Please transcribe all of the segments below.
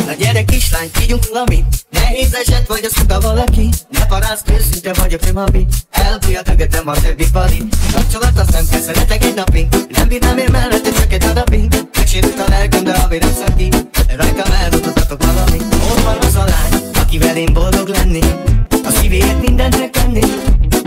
Na gyere kislány, ígyunk valamit. Nehéz eset vagy, azt mondta valaki. Ne parázd, őszinte vagyok, nem ami. Elbújja, tögetem a többi palit. Kapcsolat, azt nem kell, szeretek egy napig. Nem bírnám én mellette, csak egy darabig. Megsérült a lelkem, de a vérem szakít. Rajtam elrotottatok valamit. Hol van az a lány, akivel én boldog lennék? A szívéért mindent megtennék.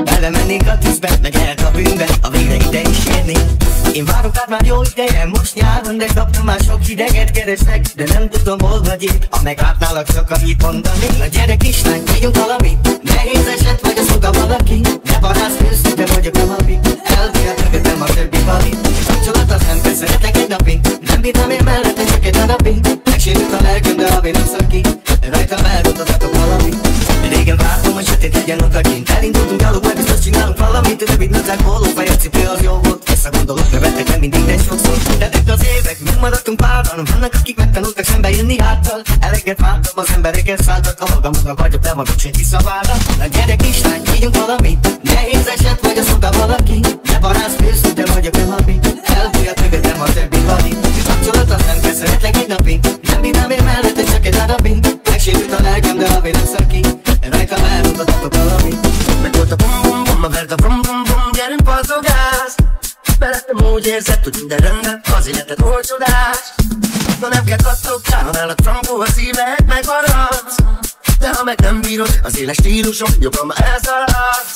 Belemennék a tűzbe, meg lehet a bűnbe. A végre ide is érnék. Én várok át már jó ideje, most nyáron, de kaptam már sok hideget keresek. De nem tudom, hol vagy itt, ha meglátlálak, csak annyit mondani. Na gyere kislány, ígyunk valamit. Nehéz eset vagy, azt mondta valaki. Ne parázd, őszinte vagyok, nem ami. Elbújja, tögetem a többi palit. Kapcsolat, az nem kell, szeretek egy napig. Nem bírnám én mellette, csak egy darabig. Megsérült a lelkem, de a vérem szakít. Rajtam elrotottatok valamit. Régen vártam, hogy sötét legyen odakint. Elindultunk gyalog, majd biztos csinálunk valamit. Rövid nadrág, pólófej, a cipő az jó volt. Visszagondolok, nevettek, nem mindig, de sokszor. Teltek az évek, megmaradtunk páran. Vannak, akik megtanultak szembe jönni háttal. Eleget vártam, az embereket szálltak. A magamnak vagyok, nem adok senki szavára. Na gyere kislány, ígyunk valamit. Nehéz eset vagy, azt mondta valaki. Ne parázd, őszinte vagyok, nem ami. Elbújja, tögetem a többi palit. Kapcsolat, az nem kell, szeretlek egy napig. Nem bírnám én mellette, csak egy darabig. Megsérült a lelkem, de a vérem szakít. Rajtam elrotottatok valamit. Meg volt a bum bum bum, a verd a brum brum bum. Gyerünk pazzogász. Mellettem úgy érzed, hogy minden rendben. Az életed volt csodás. Na nem kell kattogtál, nálad frankó a szíved megmaradsz. De ha meg nem bírod, az éles stílusom jobban már elszaladsz.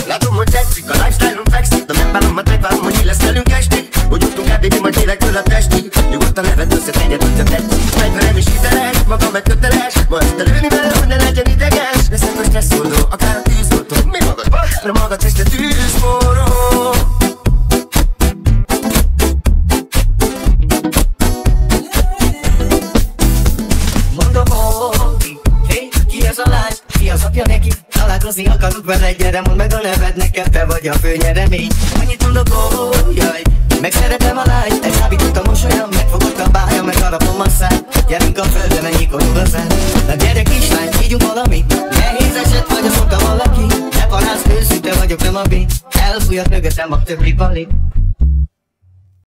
Látom, hogy tetszik, a lifestyle-on fekszik. De megbánom, mert megvárom, hogy mi lesz velünk estig. Hogy jutunk el, baby, majd lélek tőled testig. Nyugodtan neved összetegyed, hogy te tetszik. Fegyverem is hiteles, magam meg köteles. Ma este lőni vele, hogy ne legyen ideges. Leszek a stresszoldó, akár a tűzoltó. Mi magad? Bárra magad teste tűzforró. Ki az apja neki? Találkozni akarok vele, gyere, mondd meg a neved nekem, te vagy a főnyeremény. Annyit mondok, jaj, megszeretem a lány. Elcsábított a mosolyam, megfogott a bája, megharapom a szám. Gyerünk a földre, mennyi korul a szám. Na gyere kislány, ígyunk valamit. Nehéz eset vagy, azt mondta valaki. Ne parázd, őszinte vagyok, nem a bén. Elfújat mögöttem a többi palit.